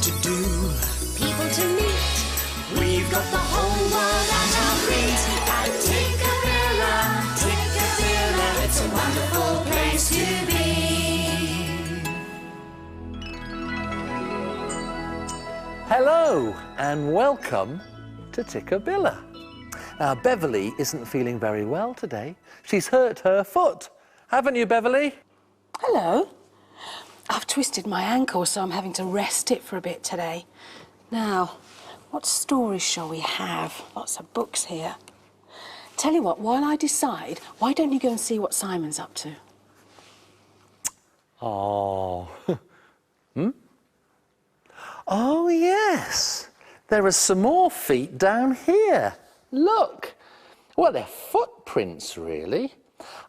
to do, people to meet. we've got the whole world at our feet. At Tikkabilla, Tikkabilla, it's a wonderful place to be. Hello and welcome to Tikkabilla. Now, Beverly isn't feeling very well today. She's hurt her foot. Haven't you, Beverly? Hello. I've twisted my ankle, so I'm having to rest it for a bit today. Now, what stories shall we have? Lots of books here. Tell you what, while I decide, why don't you go and see what Simon's up to? Oh. Oh, yes. There are some more feet down here. Look. Well, they're footprints, really.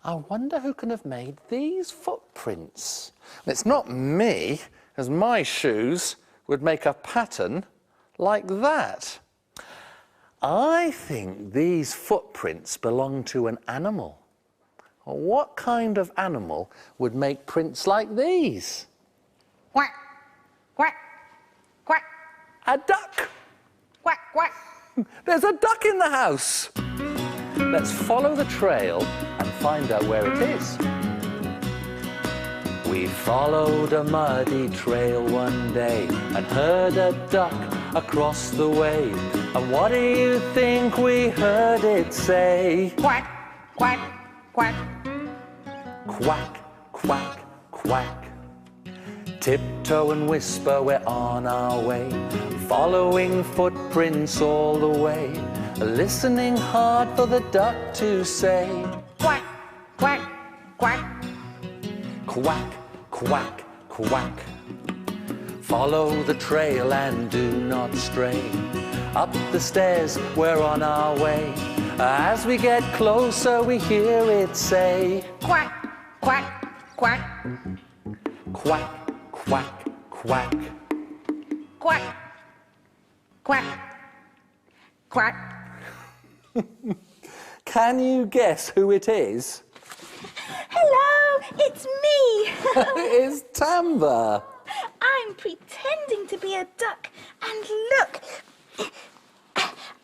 I wonder who can have made these footprints. It's not me, as my shoes would make a pattern like that. I think these footprints belong to an animal. What kind of animal would make prints like these? Quack, quack, quack. A duck. Quack, quack. There's a duck in the house. Let's follow the trail and find out where it is. We followed a muddy trail one day and heard a duck across the way. And what do you think we heard it say? Quack, quack, quack. Quack, quack, quack. Tiptoe and whisper, we're on our way, following footprints all the way, listening hard for the duck to say. Quack, quack, quack. Quack, quack, quack. Follow the trail and do not stray. Up the stairs, we're on our way. As we get closer, we hear it say. Quack, quack, quack. Quack, quack, quack. Quack, quack, quack. Can you guess who it is? Hello, it's me. It's Tamba. I'm pretending to be a duck, and look,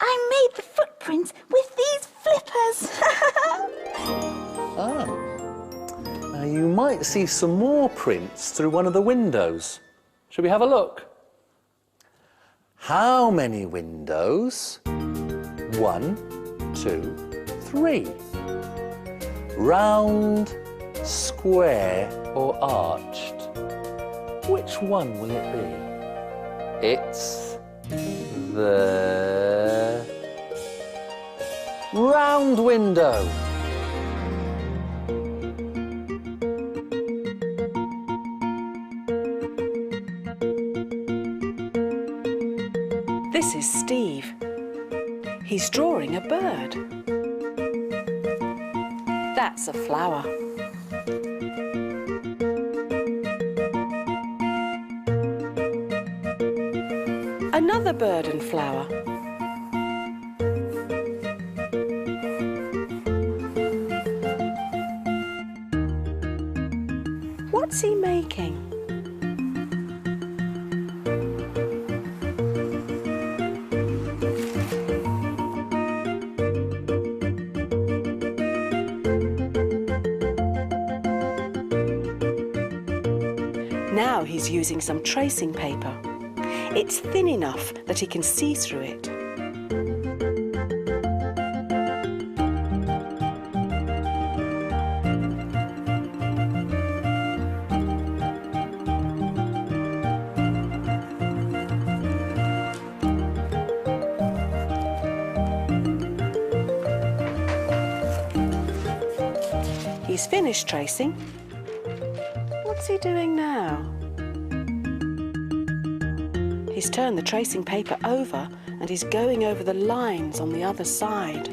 I made the footprints with these flippers. Ah. Now you might see some more prints through one of the windows. Shall we have a look? How many windows? 1, 2, 3. Round, square or arched? Which one will it be? It's the round window. This is Steve. He's drawing a bird. That's a flower. Another bird and flower. What's he making? Now he's using some tracing paper. It's thin enough that he can see through it. He's finished tracing. What's he doing now? He's turned the tracing paper over and he's going over the lines on the other side.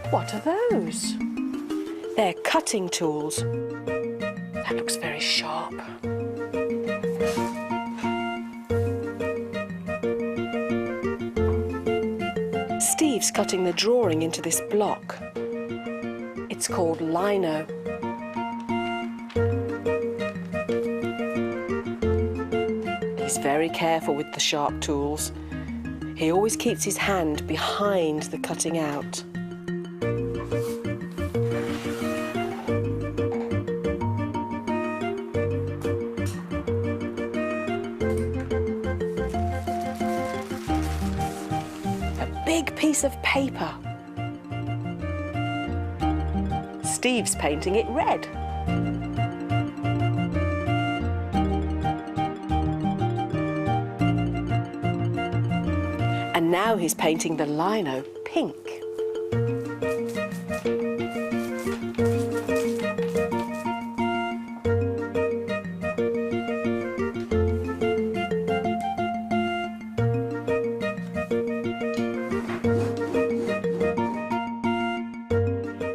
What are those? They're cutting tools. That looks very sharp. Steve's cutting the drawing into this block. It's called lino. He's very careful with the sharp tools. He always keeps his hand behind the cutting out. A big piece of paper. Steve's painting it red. And now he's painting the lino pink.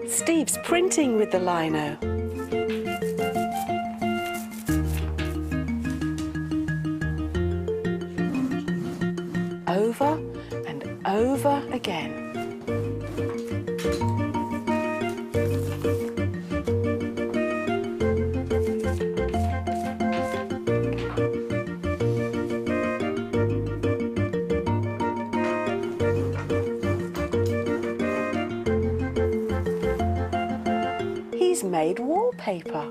Steve's printing with the lino. Over and over again. He's made wallpaper.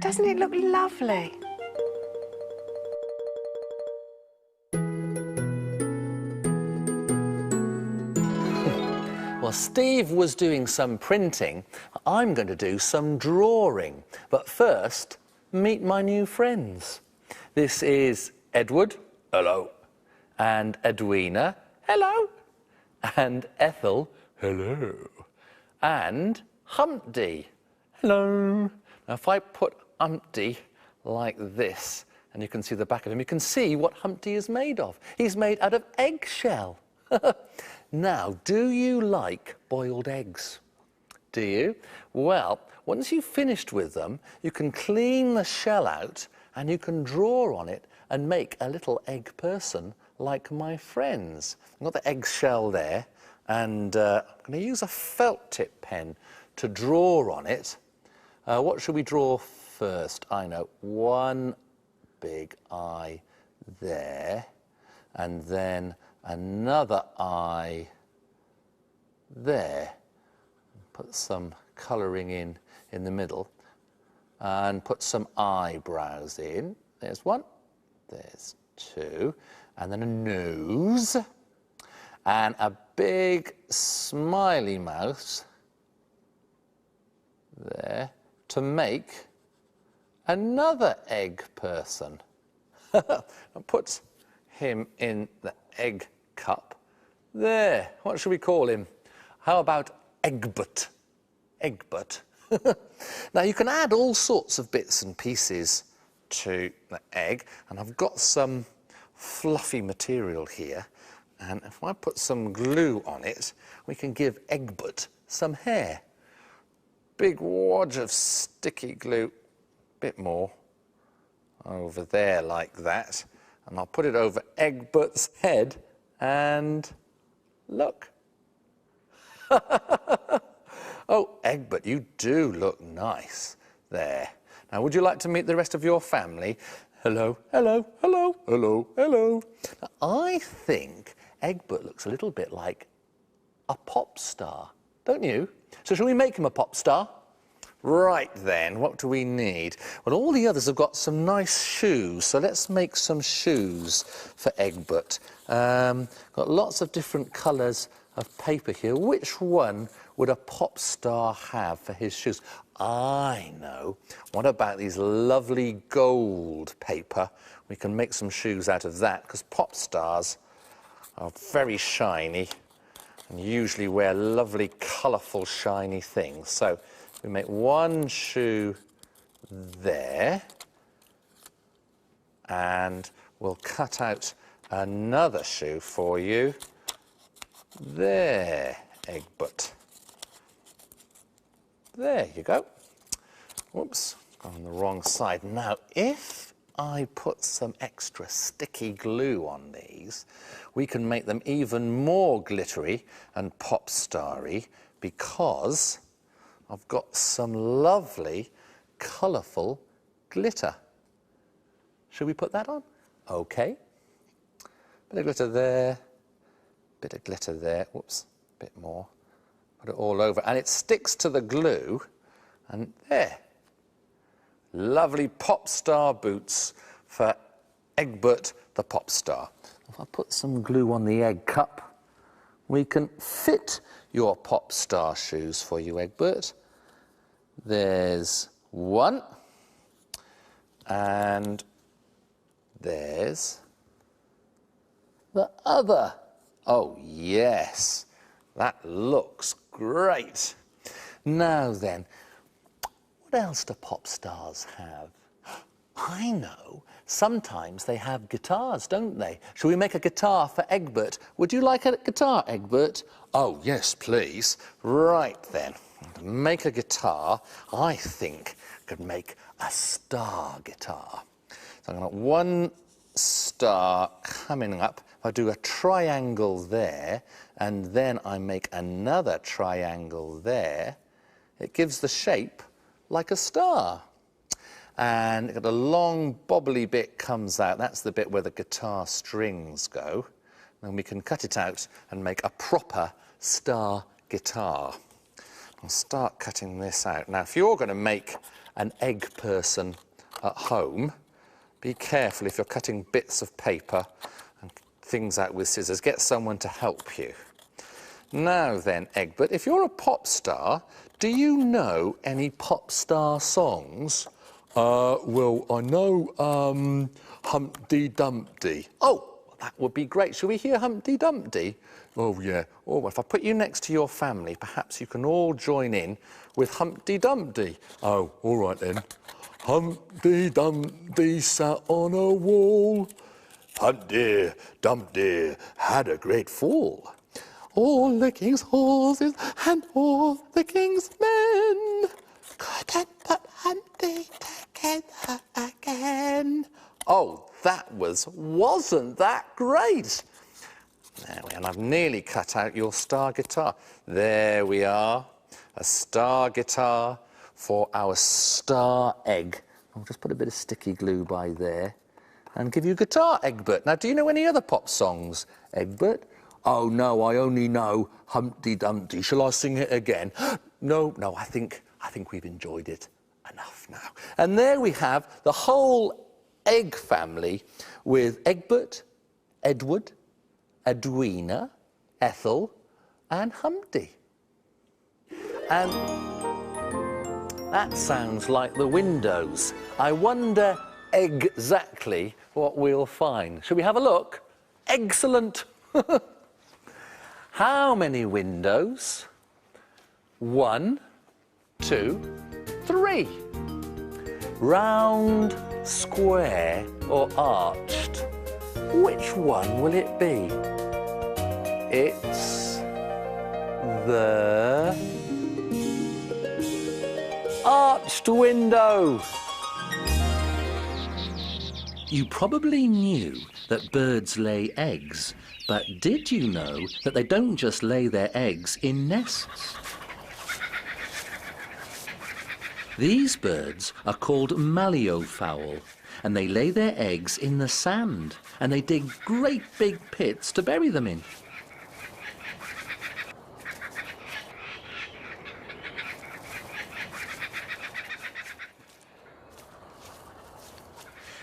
Doesn't it look lovely? Well, Steve was doing some printing. I'm going to do some drawing. But first, meet my new friends. This is Edward, hello, and Edwina, hello, and Ethel, hello, and Humpty, hello. Now, if I put Humpty like this, and you can see the back of him, you can see what Humpty is made of. He's made out of eggshell. Now, do you like boiled eggs? Do you? Well, once you've finished with them, you can clean the shell out and you can draw on it and make a little egg person like my friends. I've got the eggshell there, and I'm going to use a felt tip pen to draw on it. What should we draw first? I know, one big eye there, and then another eye there. Put some colouring in the middle, and put some eyebrows in. There's one, there's two, and then a nose, and a big smiley mouth there to make another egg person. And put him in the egg cup there. What should we call him? How about Egbert? Egbert. Now, you can add all sorts of bits and pieces to the egg, and I've got some fluffy material here, and if I put some glue on it, we can give Egbert some hair. Big wad of sticky glue, bit more over there like that, and I'll put it over Egbert's head, and look. Oh, Egbert, you do look nice there. Now, would you like to meet the rest of your family? Hello, hello, hello, hello, hello. Now, I think Egbert looks a little bit like a pop star, don't you? So shall we make him a pop star? Right then, what do we need? Well, all the others have got some nice shoes, so let's make some shoes for Egbert. Got lots of different colours of paper here. Which one would a pop star have for his shoes? I know. What about these lovely gold paper? We can make some shoes out of that, because pop stars are very shiny and usually wear lovely, colourful, shiny things. So we make one shoe there, and we'll cut out another shoe for you there. Egbert. There you go. Whoops, gone on the wrong side. Now, if I put some extra sticky glue on these, we can make them even more glittery and pop starry because I've got some lovely, colourful glitter. Should we put that on? Okay. Bit of glitter there, bit of glitter there. Whoops, a bit more. Put it all over, and it sticks to the glue, and there. Lovely pop star boots for Egbert the pop star. If I put some glue on the egg cup, we can fit your pop star shoes for you, Egbert. There's one, and there's the other. Oh, yes, that looks great. Now then, what else do pop stars have? I know, sometimes they have guitars, don't they? Shall we make a guitar for Egbert? Would you like a guitar, Egbert? Oh, yes, please. Right then, to make a guitar, I think I could make a star guitar. So I'm going to have one star coming up. If I do a triangle there, and then I make another triangle there, it gives the shape like a star. And a long bobbly bit comes out. That's the bit where the guitar strings go. Then we can cut it out and make a proper star guitar. I'll start cutting this out. Now, if you're going to make an egg person at home, be careful if you're cutting bits of paper and things out with scissors. Get someone to help you. Now then, Egbert, if you're a pop star, do you know any pop star songs? Well, I know Humpty Dumpty. Oh, that would be great. Shall we hear Humpty Dumpty? Oh, yeah. Oh, well, if I put you next to your family, perhaps you can all join in with Humpty Dumpty. Oh, all right then. Humpty Dumpty sat on a wall. Humpty Dumpty had a great fall. All the king's horses and all the king's men couldn't put Humpty together again. Oh, wasn't that great? There we are, and I've nearly cut out your star guitar. There we are, a star guitar for our star egg. I'll just put a bit of sticky glue by there and give you a guitar, Egbert. Now, do you know any other pop songs, Egbert? Oh, no, I only know Humpty Dumpty. Shall I sing it again? No, I think we've enjoyed it enough now. And there we have the whole egg family with Egbert, Edward, Edwina, Ethel, and Humpty. And that sounds like the windows. I wonder exactly what we'll find. Shall we have a look? Excellent. How many windows? 1, 2, 3. Round, square, or arched? Which one will it be? It's the arched window. You probably knew that birds lay eggs, but did you know that they don't just lay their eggs in nests? These birds are called malliofowl, and they lay their eggs in the sand, and they dig great big pits to bury them in.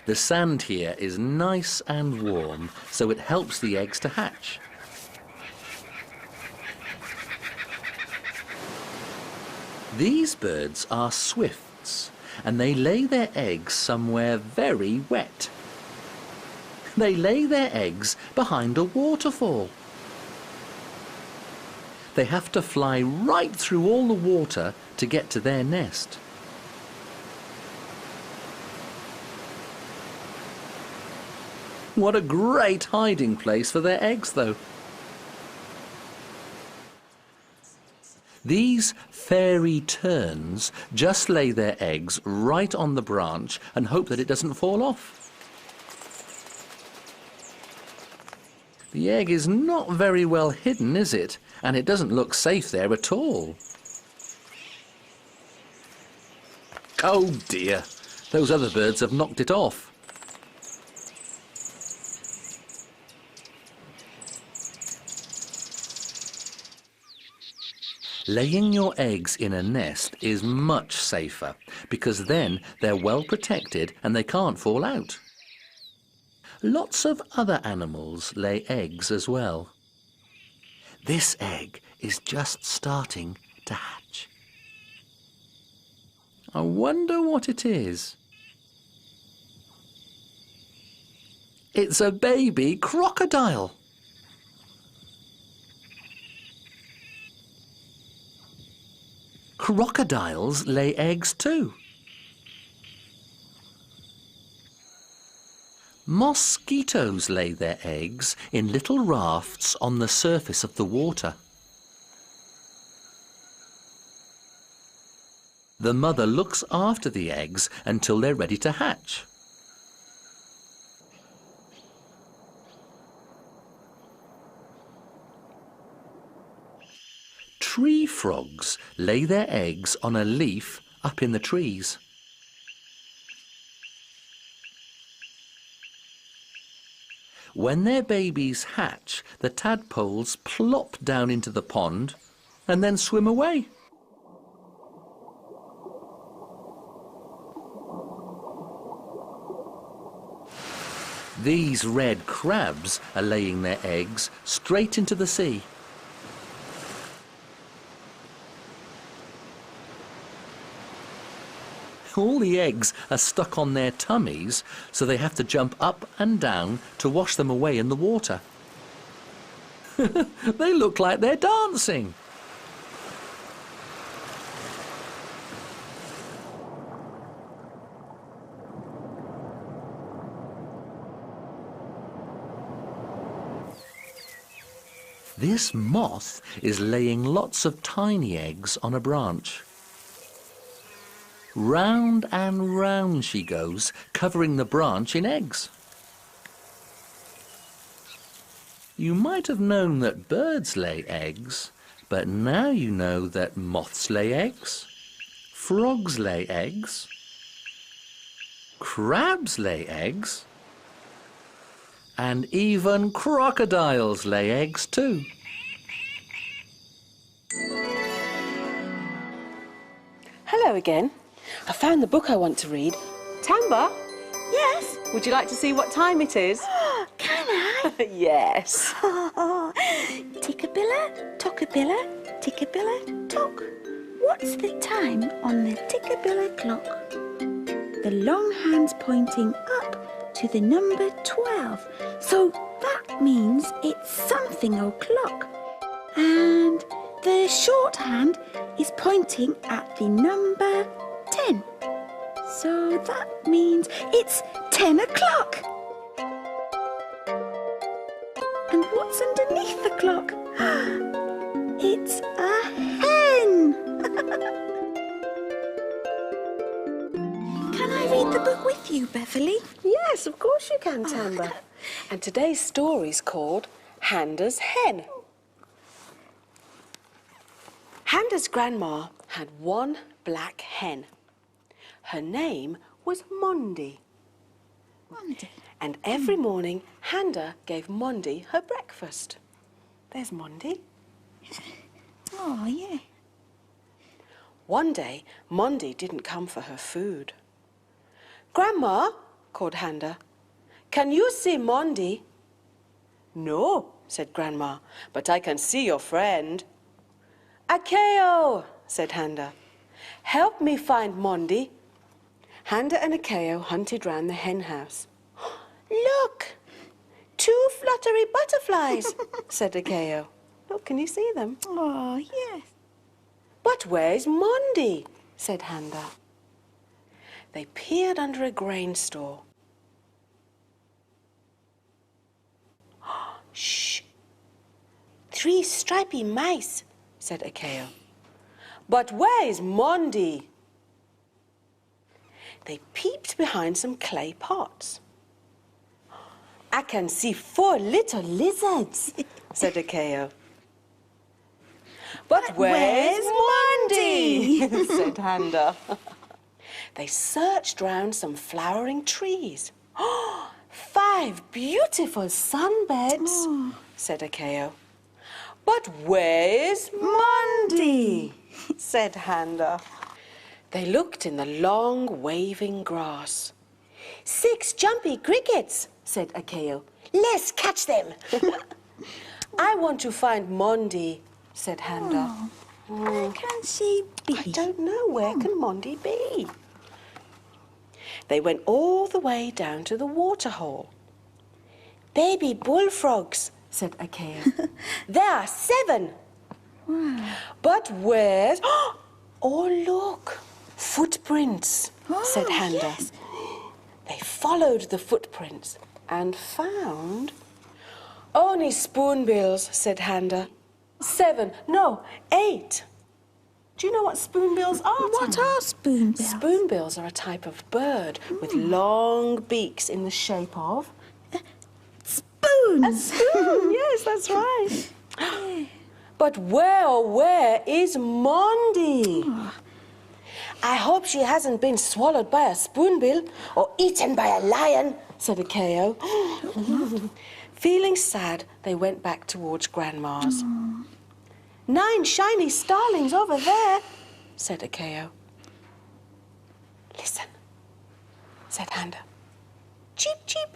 The sand here is nice and warm, so it helps the eggs to hatch. These birds are swifts, and they lay their eggs somewhere very wet. They lay their eggs behind a waterfall. They have to fly right through all the water to get to their nest. What a great hiding place for their eggs, though. These fairy terns just lay their eggs right on the branch and hope that it doesn't fall off. The egg is not very well hidden, is it? And it doesn't look safe there at all. Oh dear, those other birds have knocked it off. Laying your eggs in a nest is much safer because then they're well protected and they can't fall out. Lots of other animals lay eggs as well. This egg is just starting to hatch. I wonder what it is. It's a baby crocodile. Crocodiles lay eggs too. Mosquitoes lay their eggs in little rafts on the surface of the water. The mother looks after the eggs until they're ready to hatch. Tree frogs lay their eggs on a leaf up in the trees. When their babies hatch, the tadpoles plop down into the pond and then swim away. These red crabs are laying their eggs straight into the sea. All the eggs are stuck on their tummies, so they have to jump up and down to wash them away in the water. They look like they're dancing. This moth is laying lots of tiny eggs on a branch. Round and round she goes, covering the branch in eggs. You might have known that birds lay eggs, but now you know that moths lay eggs, frogs lay eggs, crabs lay eggs, and even crocodiles lay eggs too. Hello again. I found the book I want to read. Tamba, Yes? would you like to see what time it is? Can I? Yes. Tikkabilla, Tockabilla, Tikkabilla, Tock. What's the time on the Tikkabilla clock? The long hand's pointing up to the number 12. So that means it's something o'clock. And the short hand is pointing at the number 10. So that means it's 10 o'clock. And what's underneath the clock? It's a hen. Can I read the book with you, Beverly? Yes, of course you can, Tamba. And today's story's called Handa's Hen. Handa's grandma had one black hen. Her name was Mondi. Monday. And every morning, Handa gave Mondi her breakfast. There's Mondi. Oh, yeah. One day, Mondi didn't come for her food. Grandma, called Handa, can you see Mondi? No, said Grandma, but I can see your friend. Akeo, said Handa. Help me find Mondi. Handa and Akeo hunted round the hen house. Look, 2 fluttery butterflies, said Akeo. Look, can you see them? Oh, yes. But where's Mondi? Said Handa. They peered under a grain store. Shh! 3 stripy mice, said Akeo. But where is Mondi? They peeped behind some clay pots. I can see 4 little lizards, said Akeo. But where's Mondi? said Handa. They searched round some flowering trees. 5 beautiful sunbeds, said Akeo. But where's Mondi? said Handa. They looked in the long, waving grass. 6 jumpy crickets, said Akeo. Let's catch them. I want to find Mondi, said Handa. Where can she be? I don't know. Where can Mondi be? They went all the way down to the waterhole. Baby bullfrogs, said Akeo. There are 7. Wow. But where's... Oh, look! Footprints, said Handa. Yes. They followed the footprints and found... Only spoonbills, said Handa. 7, no, 8. Do you know what spoonbills are, What Tanya? are spoonbills? Spoonbills are a type of bird with long beaks in the shape of... Spoons. A spoon, yes, that's right. But where is Mondi? I hope she hasn't been swallowed by a spoonbill or eaten by a lion, said Akeo. Feeling sad, they went back towards Grandma's. 9 shiny starlings over there, said Akeo. Listen, said Handa. Cheep, cheep.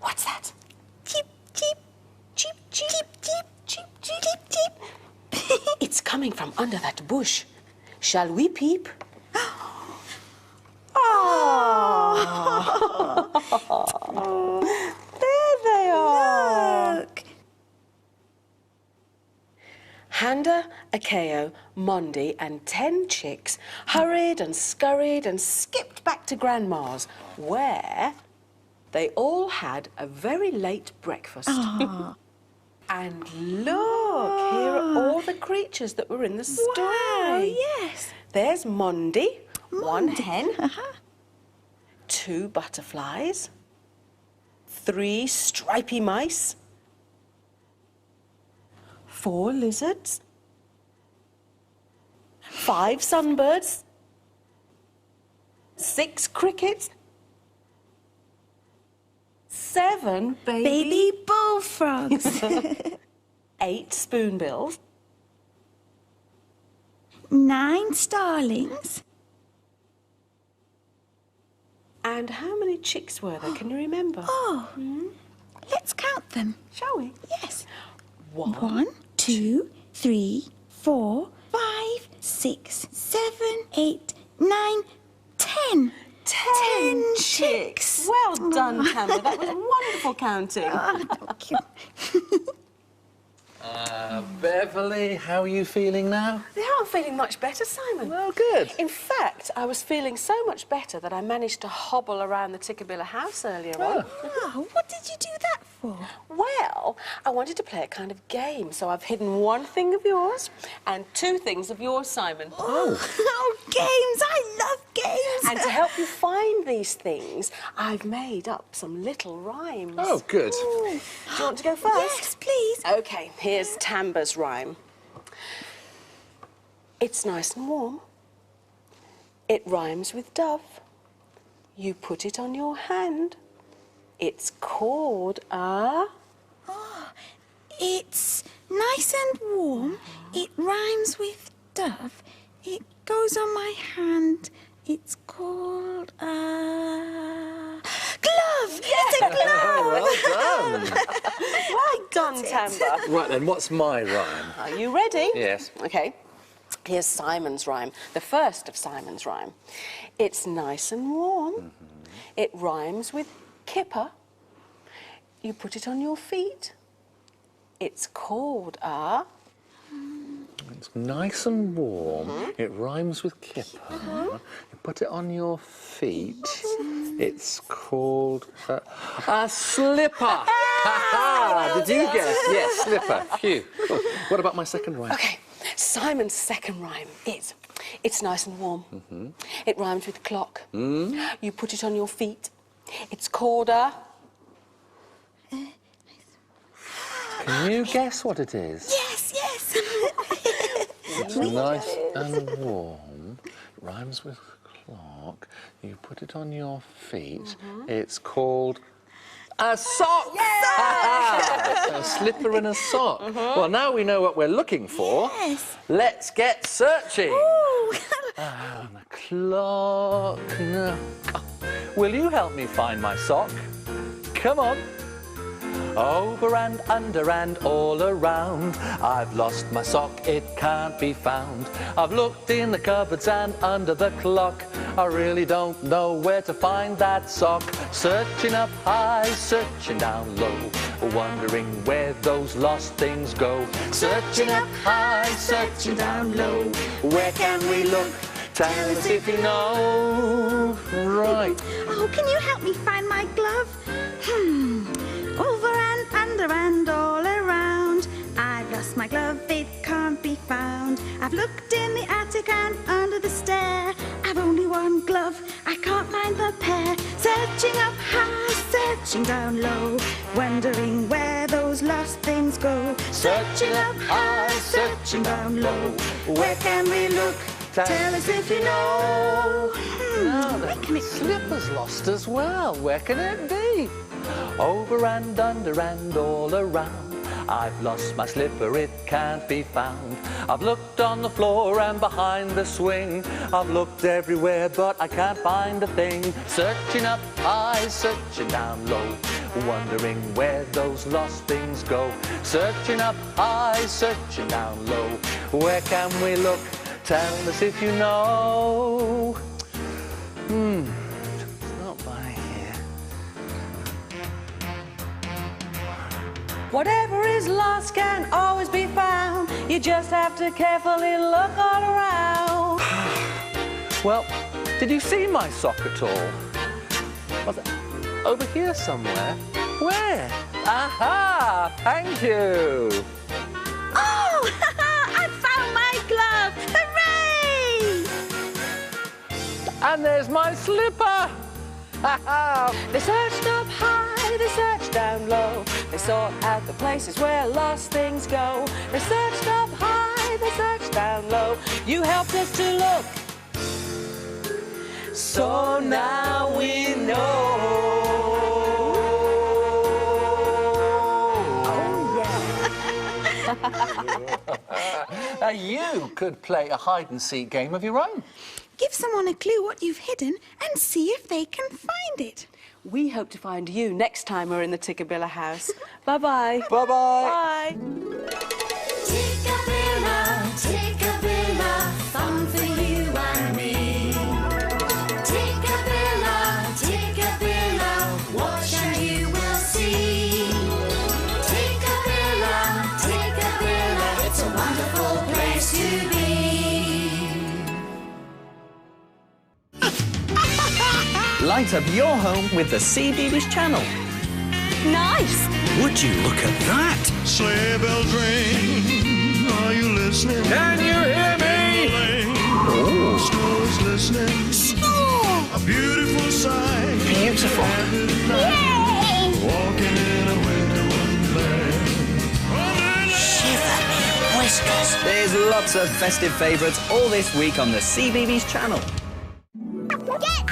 What's that? Cheep, cheep. Cheep, cheep, cheep, cheep, cheep, cheep, cheep. It's coming from under that bush. Shall we peep? There they are. Look. Handa, Akeo, Mondi, and 10 chicks hurried and scurried and skipped back to Grandma's, where they all had a very late breakfast. And look, here are all the creatures that were in the story. Wow, yes. There's Mondi, 1 hen, 2 butterflies, 3 stripy mice, 4 lizards, 5 sunbirds, 6 crickets, 7 Baby bullfrogs. 8 spoonbills, 9 starlings. and how many chicks were there? Can you remember? Oh, let's count them. Shall we? Yes. 1, 1, 2, 3, 4, 5, 6, 7, 8, 9, 10. 10 chicks. Well done, Tamara. That was wonderful counting. Thank you. Beverly, how are you feeling now? Yeah, I'm feeling much better, Simon. Well, good. In fact, I was feeling so much better that I managed to hobble around the Tikkabilla house earlier on. Oh, what did you do that for? Well, I wanted to play a kind of game, so I've hidden 1 thing of yours and 2 things of yours, Simon. Oh, games. I love games. And to help you find these things, I've made up some little rhymes. Oh, good. Do you want to go first? Yes, please. OK, here's Tamba's rhyme. It's nice and warm. It rhymes with dove. You put it on your hand. It's called a... It's nice and warm. It rhymes with dove. It goes on my hand. It's called a glove. It's a glove. Well done. Well done, Tamba. Right then, what's my rhyme? Are you ready? Yes. OK. Here's Simon's rhyme, the first of Simon's rhyme. It's nice and warm. It rhymes with kipper. You put it on your feet. It's called a... It's nice and warm. It rhymes with kipper. You put it on your feet. It's called a slipper. Ha-ha! Did you guess? Yes, slipper. Phew. Cool. What about my second rhyme? OK, Simon's second rhyme is, it's nice and warm. It rhymes with clock. You put it on your feet. It's called a... Can you guess what it is? Yes, yes. It's nice and warm. Rhymes with clock. You put it on your feet. It's called a sock. A slipper and a sock. Well, now we know what we're looking for. Yes. Let's get searching. Ooh. And a clock. No. Will you help me find my sock? Come on. Over and under and all around, I've lost my sock, it can't be found. I've looked in the cupboards and under the clock. I really don't know where to find that sock. Searching up high, searching down low, wondering where those lost things go. Searching up high, searching down low, where can we look? Tell us if you know. Right. Oh, can you help me find my glove? Over and under and all around, I've lost my glove, it can't be found. I've looked in the attic and under the stair. I've only one glove, I can't find the pair. Searching up high, searching down low, wondering where those lost things go. Searching up high, searching down low, Where can we look? Tell us if you know. Now the slipper's lost as well. Where can it be? Over and under and all around, I've lost my slipper, it can't be found. I've looked on the floor and behind the swing. I've looked everywhere, but I can't find a thing. Searching up high, searching down low, wondering where those lost things go. Searching up high, searching down low, where can we look? Tell us if you know. It's not by here. Whatever is lost can always be found. You just have to carefully look all around. Well, did you see my sock at all? Was it over here somewhere? Where? Aha! Thank you! Oh, I found my glove! Hooray! And there's my slipper! They searched up high, they searched down low. They sought out the places where lost things go. They searched up high, they searched down low. You helped us to look. So now we know. You could play a hide-and-seek game of your own. Give someone a clue what you've hidden and see if they can find it. We hope to find you next time we're in the Tikkabilla house. Bye-bye. Bye-bye. Bye. Tikkabilla, Tikkabilla, fun for you and me. Tikkabilla, Tikkabilla, watch and you will see. Tikkabilla, Tikkabilla, it's a wonderful place to be. Light up your home with the CBeebies channel. Nice. Would you look at that? Sleigh bells ring. Are you listening? Can you hear me? Snow's listening. A beautiful sight. Beautiful. Walking in a winter wonderland. Whiskers. There's lots of festive favourites all this week on the CBeebies channel. Get